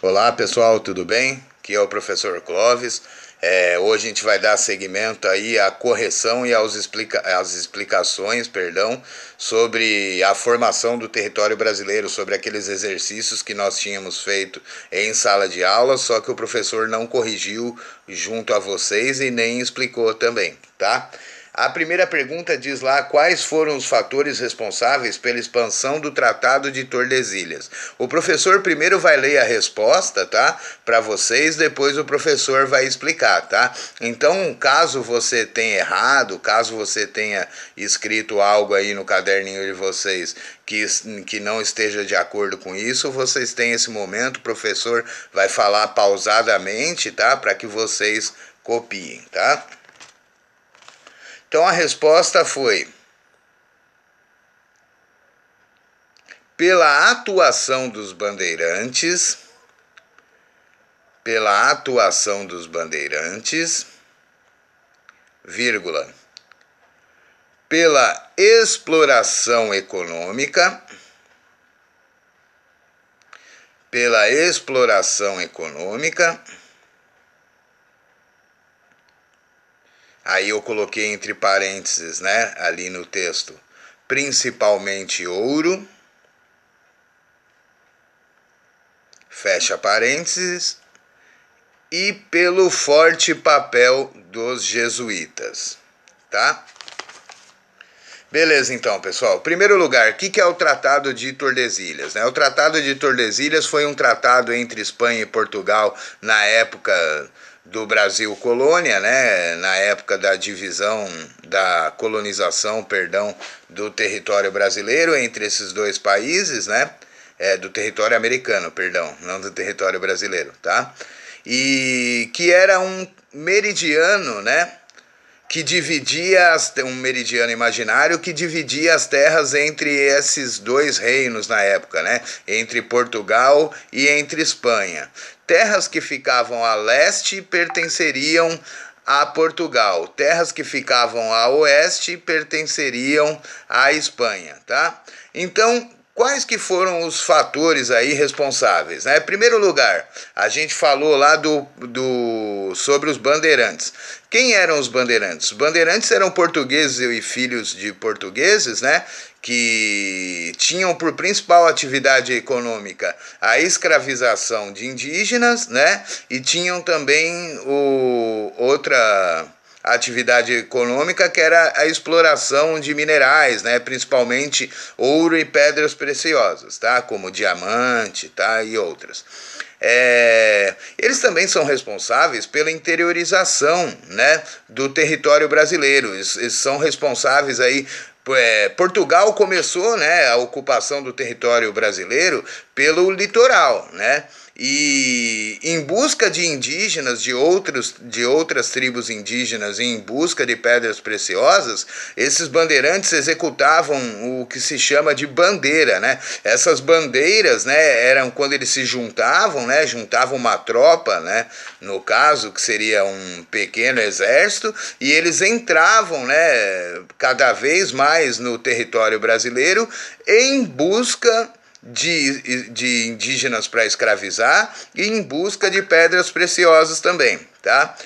Olá pessoal, tudo bem? Aqui é o professor Clóvis. Hoje a gente vai dar seguimento aí à correção e às explicações, sobre a formação do território brasileiro, sobre aqueles exercícios que nós tínhamos feito em sala de aula, só que o professor não corrigiu junto a vocês e nem explicou também, tá? A primeira pergunta diz lá quais foram os fatores responsáveis pela expansão do Tratado de Tordesilhas. O professor primeiro vai ler a resposta, tá? Para vocês, depois o professor vai explicar, tá? Então, caso você tenha errado, caso você tenha escrito algo aí no caderninho de vocês que não esteja de acordo com isso, vocês têm esse momento, o professor vai falar pausadamente, tá? Para que vocês copiem, tá? Então a resposta foi: pela atuação dos bandeirantes, vírgula, pela exploração econômica, aí eu coloquei entre parênteses, né, ali no texto, principalmente ouro, fecha parênteses, e pelo forte papel dos jesuítas, tá? Beleza, então, pessoal. Em primeiro lugar, o que é o Tratado de Tordesilhas? O Tratado de Tordesilhas foi um tratado entre Espanha e Portugal na época do Brasil colônia, né? Na época da divisão, da colonização, do território brasileiro entre esses dois países, né? Do território americano, não do território brasileiro, tá? E que era um meridiano, né? Um meridiano imaginário que dividia as terras entre esses dois reinos na época, né? Entre Portugal e entre Espanha. Terras que ficavam a leste pertenceriam a Portugal, terras que ficavam a oeste pertenceriam à Espanha, tá? Então, quais que foram os fatores aí responsáveis? Em primeiro lugar, a gente falou lá sobre os bandeirantes. Quem eram os bandeirantes? Os bandeirantes eram portugueses e filhos de portugueses, né? Que tinham por principal atividade econômica a escravização de indígenas, né? E tinham também outra atividade econômica que era a exploração de minerais, né, principalmente ouro e pedras preciosas, tá, como diamante, tá, e outras. Eles também são responsáveis pela interiorização, né, do território brasileiro. Eles são responsáveis aí. Portugal começou, né, a ocupação do território brasileiro pelo litoral, né? E em busca de indígenas, de outras tribos indígenas, em busca de pedras preciosas, esses bandeirantes executavam o que se chama de bandeira, né? Essas bandeiras, né, eram quando eles se juntavam, né, juntavam uma tropa, né, no caso, que seria um pequeno exército, e eles entravam, né, cada vez mais no território brasileiro em busca de indígenas para escravizar e em busca de pedras preciosas também, tá?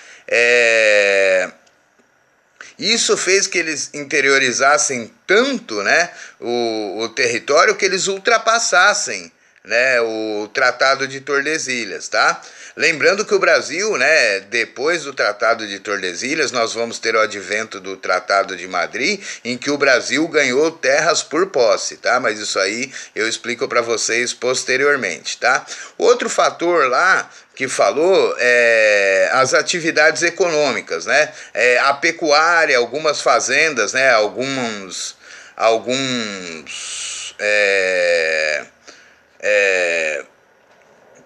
Isso fez que eles interiorizassem tanto, né, o território que eles ultrapassassem, né, o Tratado de Tordesilhas, tá? Lembrando que o Brasil, né, depois do Tratado de Tordesilhas, nós vamos ter o advento do Tratado de Madrid, em que o Brasil ganhou terras por posse, tá? Mas isso aí eu explico para vocês posteriormente, tá? Outro fator lá que falou as atividades econômicas, né? A pecuária, algumas fazendas, né? Alguns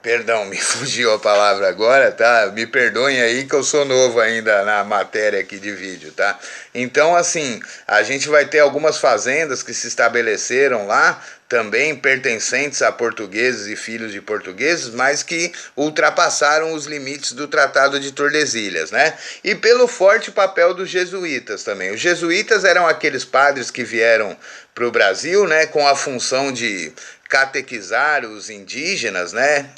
perdão, me fugiu a palavra agora, tá? Me perdoem aí que eu sou novo ainda na matéria aqui de vídeo, tá? Então, assim, a gente vai ter algumas fazendas que se estabeleceram lá, também pertencentes a portugueses e filhos de portugueses, mas que ultrapassaram os limites do Tratado de Tordesilhas, né? E pelo forte papel dos jesuítas também. Os jesuítas eram aqueles padres que vieram para o Brasil, né, com a função de catequizar os indígenas, né?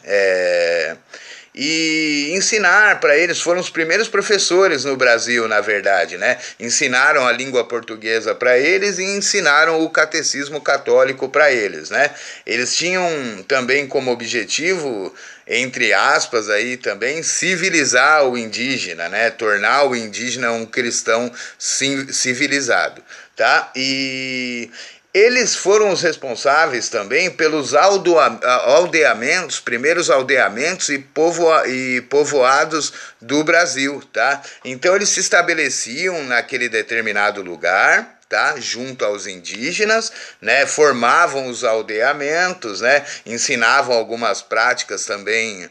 E ensinar para eles, foram os primeiros professores no Brasil, na verdade, né? Ensinaram a língua portuguesa para eles e ensinaram o catecismo católico para eles, né? Eles tinham também como objetivo, entre aspas aí também, civilizar o indígena, né? Tornar o indígena um cristão civilizado, tá? E eles foram os responsáveis também pelos aldeamentos, primeiros aldeamentos e povoados do Brasil, tá? Então eles se estabeleciam naquele determinado lugar, tá? Junto aos indígenas, né? Formavam os aldeamentos, né? Ensinavam algumas práticas também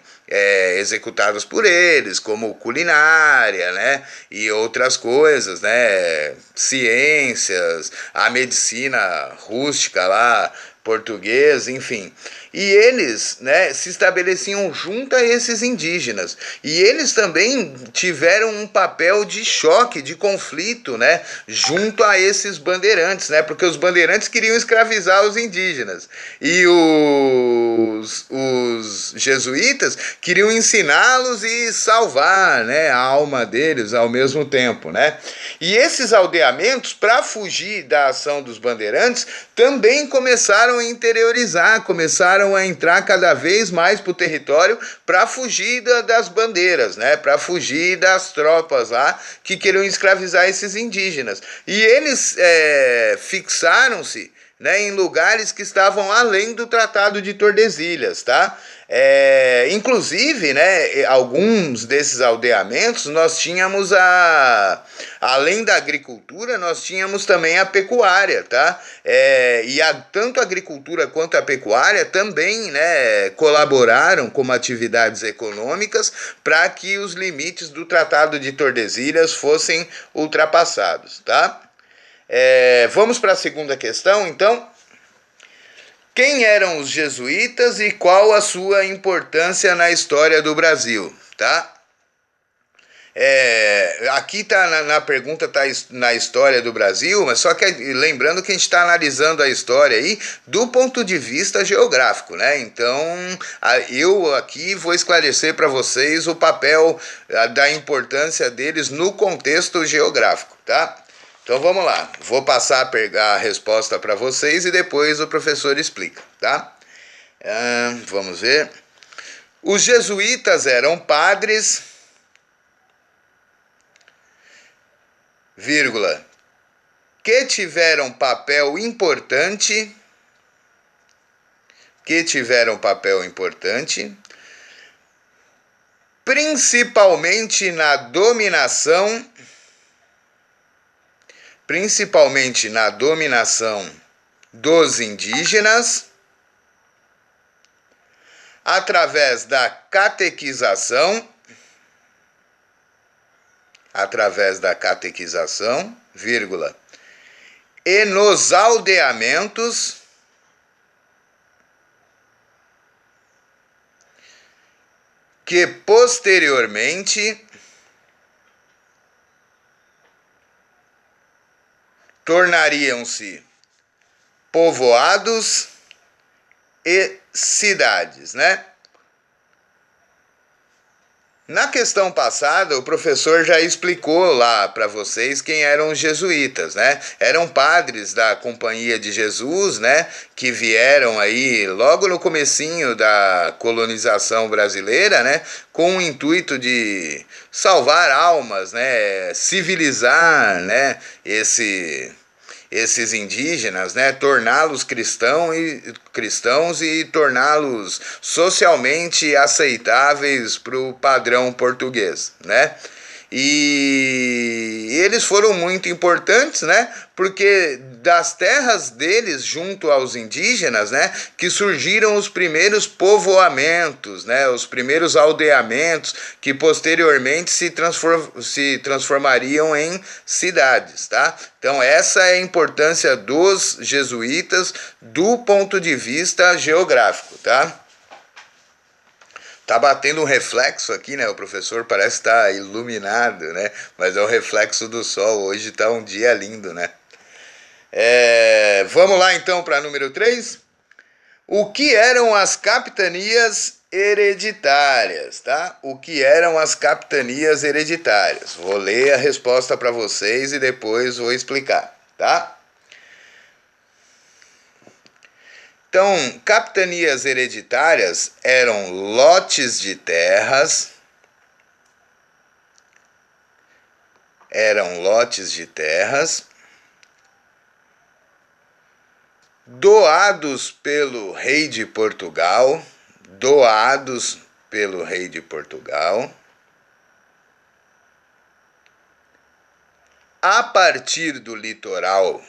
executadas por eles, como culinária, né? E outras coisas, né? Ciências, a medicina rústica lá, portuguesa, enfim. E eles, né, se estabeleciam junto a esses indígenas. E eles também tiveram um papel de choque, de conflito, né, junto a esses bandeirantes, né, porque os bandeirantes queriam escravizar os indígenas. E os jesuítas queriam ensiná-los e salvar, né, a alma deles ao mesmo tempo, né? E esses aldeamentos, para fugir da ação dos bandeirantes, também começaram a interiorizar, começaram a entrar cada vez mais para o território para fugir das bandeiras, né? Para fugir das tropas lá que queriam escravizar esses indígenas. E eles fixaram-se, né, em lugares que estavam além do Tratado de Tordesilhas, tá? Inclusive, né, alguns desses aldeamentos nós tínhamos além da agricultura, nós tínhamos também a pecuária, tá? Tanto a agricultura quanto a pecuária também, né, colaboraram como atividades econômicas para que os limites do Tratado de Tordesilhas fossem ultrapassados, tá? Vamos para a segunda questão, então. Quem eram os jesuítas e qual a sua importância na história do Brasil, tá? Aqui tá na pergunta, tá na história do Brasil, mas só que lembrando que a gente está analisando a história aí do ponto de vista geográfico, né? Então eu aqui vou esclarecer para vocês o papel da importância deles no contexto geográfico, tá? Então vamos lá, vou passar a resposta para vocês e depois o professor explica, tá? Vamos ver. Os jesuítas eram padres, vírgula, que tiveram papel importante, principalmente na dominação dos indígenas, através da catequização, vírgula, e nos aldeamentos, que posteriormente tornariam-se povoados e cidades, né? Na questão passada, o professor já explicou lá para vocês quem eram os jesuítas, né? Eram padres da Companhia de Jesus, né? Que vieram aí logo no comecinho da colonização brasileira, né? Com o intuito de salvar almas, né? Civilizar, né? Esses indígenas, né, torná-los cristãos e torná-los socialmente aceitáveis para o padrão português, né? E eles foram muito importantes, né? Porque das terras deles, junto aos indígenas, né, que surgiram os primeiros povoamentos, né, os primeiros aldeamentos, que posteriormente se transformariam em cidades, tá? Então essa é a importância dos jesuítas do ponto de vista geográfico, tá? Tá batendo um reflexo aqui, né? O professor parece estar iluminado, né? Mas é o reflexo do sol. Hoje tá um dia lindo, né? Vamos lá então para número 3. O que eram as capitanias hereditárias, tá? O que eram as capitanias hereditárias? Vou ler a resposta para vocês e depois vou explicar, tá? Então, capitanias hereditárias eram lotes de terras, doados pelo rei de Portugal, a partir do litoral,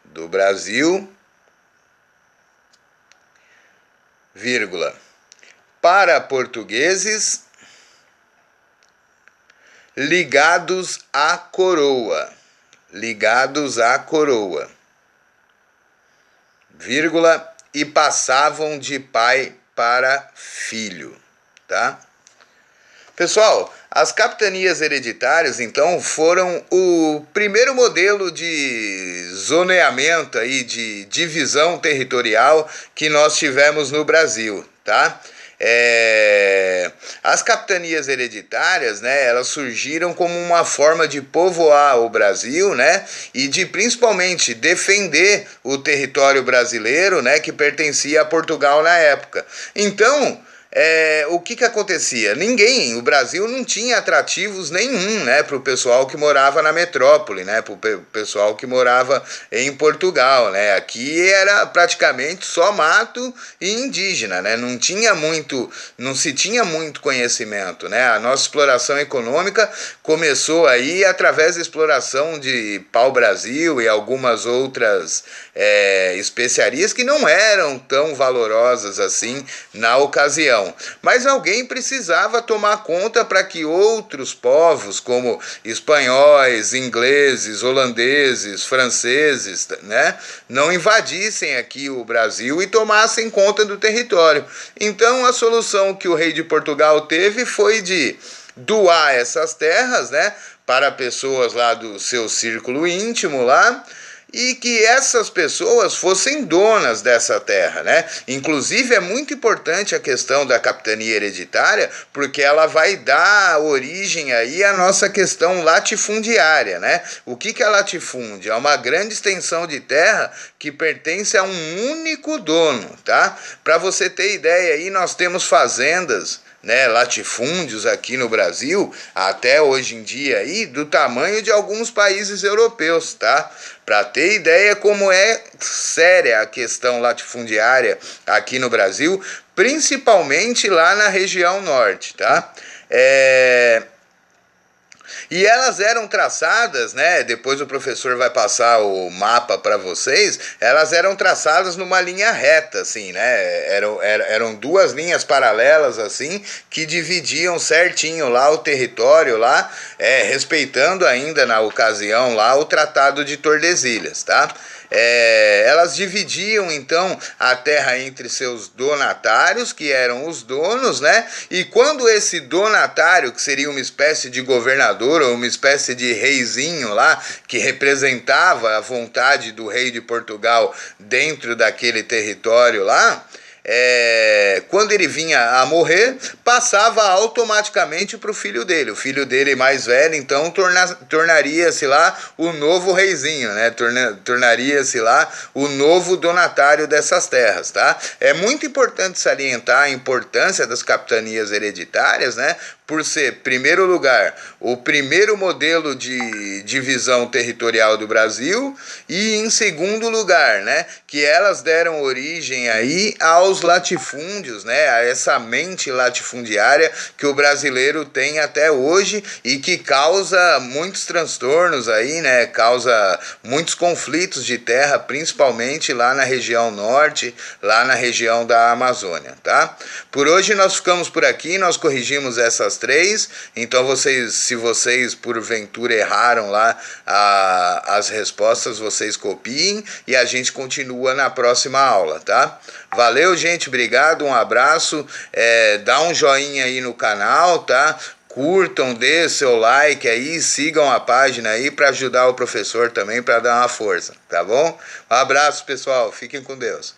do Brasil, vírgula, para portugueses ligados à coroa, vírgula, e passavam de pai para filho, tá? Pessoal, as capitanias hereditárias, então, foram o primeiro modelo de zoneamento aí, de divisão territorial que nós tivemos no Brasil, tá? As capitanias hereditárias, né, elas surgiram como uma forma de povoar o Brasil, né, e de principalmente defender o território brasileiro, né, que pertencia a Portugal na época. Então, o que acontecia? O Brasil não tinha atrativos nenhum, né, para o pessoal que morava na metrópole, né, para o pessoal que morava em Portugal, né. Aqui era praticamente só mato e indígena, né, não se tinha muito conhecimento, né. A nossa exploração econômica começou aí através da exploração de pau-brasil e algumas outras especiarias que não eram tão valorosas assim na ocasião. Mas alguém precisava tomar conta para que outros povos, como espanhóis, ingleses, holandeses, franceses, né, não invadissem aqui o Brasil e tomassem conta do território. Então a solução que o rei de Portugal teve foi de doar essas terras, né, para pessoas lá do seu círculo íntimo lá, e que essas pessoas fossem donas dessa terra, né? Inclusive é muito importante a questão da capitania hereditária, porque ela vai dar origem aí à nossa questão latifundiária, né? O que é latifúndio? É uma grande extensão de terra que pertence a um único dono, tá? Para você ter ideia aí, nós temos fazendas, né, latifúndios aqui no Brasil, até hoje em dia aí, do tamanho de alguns países europeus, tá? Para ter ideia como é séria a questão latifundiária aqui no Brasil, principalmente lá na região norte, tá? E elas eram traçadas, né? Depois o professor vai passar o mapa para vocês. Elas eram traçadas numa linha reta, assim, né? Eram duas linhas paralelas, assim, que dividiam certinho lá o território lá, respeitando ainda na ocasião lá o Tratado de Tordesilhas, tá? Elas dividiam então a terra entre seus donatários, que eram os donos, né? E quando esse donatário, que seria uma espécie de governador ou uma espécie de reizinho lá, que representava a vontade do rei de Portugal dentro daquele território lá, quando ele vinha a morrer, passava automaticamente para o filho dele. O filho dele mais velho, então, tornaria-se lá o novo reizinho, né? Tornaria-se lá o novo donatário dessas terras, tá? É muito importante salientar a importância das capitanias hereditárias, né? Por ser, primeiro lugar, o primeiro modelo de divisão territorial do Brasil e, em segundo lugar, né, que elas deram origem aí aos latifúndios, né, a essa mente latifundiária que o brasileiro tem até hoje e que causa muitos transtornos aí, né, causa muitos conflitos de terra, principalmente lá na região norte, lá na região da Amazônia, tá? Por hoje nós ficamos por aqui, nós corrigimos essas três, então se vocês porventura erraram lá as respostas, vocês copiem e a gente continua na próxima aula, tá? Valeu, gente, obrigado, um abraço, dá um joinha aí no canal, tá? curtam, dê seu like aí, sigam a página aí para ajudar o professor também, para dar uma força, tá bom? Um abraço, pessoal, fiquem com Deus.